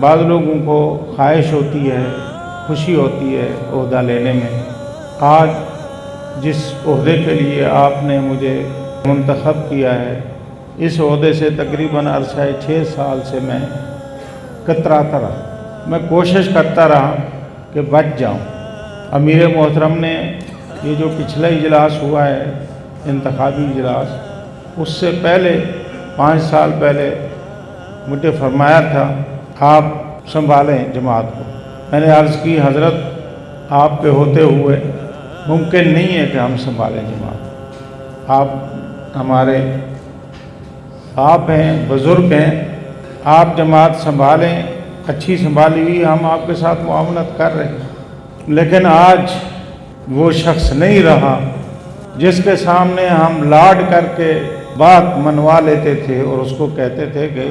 بعض لوگوں کو خواہش ہوتی ہے، خوشی ہوتی ہے عہدہ لینے میں۔ آج جس عہدے کے لیے آپ نے مجھے منتخب کیا ہے، اس عہدے سے تقریباً عرصہ 6 سال سے میں کتراتا رہا، میں کوشش کرتا رہا کہ بچ جاؤں۔ امیر محترم نے یہ جو پچھلا اجلاس ہوا ہے، انتخابی اجلاس، اس سے پہلے 5 سال پہلے مجھے فرمایا تھا آپ سنبھالیں جماعت کو۔ میں نے عرض کی حضرت آپ کے ہوتے ہوئے ممکن نہیں ہے کہ ہم سنبھالیں جماعت، آپ ہمارے آپ ہیں، بزرگ ہیں، آپ جماعت سنبھالیں، اچھی سنبھالی ہوئی ہم آپ کے ساتھ معاونت کر رہے ہیں۔ لیکن آج وہ شخص نہیں رہا جس کے سامنے ہم لاڈ کر کے بات منوا لیتے تھے اور اس کو کہتے تھے کہ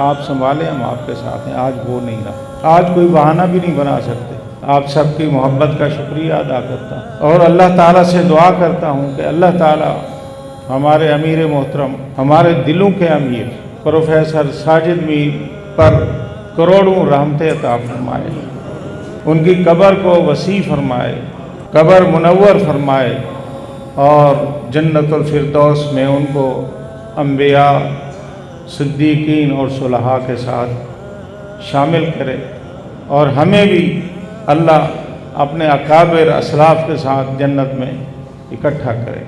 آپ سنبھالیں ہم آپ کے ساتھ ہیں۔ آج وہ نہیں رہا، آج کوئی بہانہ بھی نہیں بنا سکتے۔ آپ سب کی محبت کا شکریہ ادا کرتا ہوں اور اللہ تعالیٰ سے دعا کرتا ہوں کہ اللہ تعالیٰ ہمارے امیر محترم، ہمارے دلوں کے امیر پروفیسر ساجد میر پر کروڑوں رحمتیں عطا فرمائے، ان کی قبر کو وسیع فرمائے، قبر منور فرمائے اور جنت الفردوس میں ان کو انبیاء، صدیقین اور صلحاء کے ساتھ شامل کرے، اور ہمیں بھی اللہ اپنے اکابر اسلاف کے ساتھ جنت میں اکٹھا کرے۔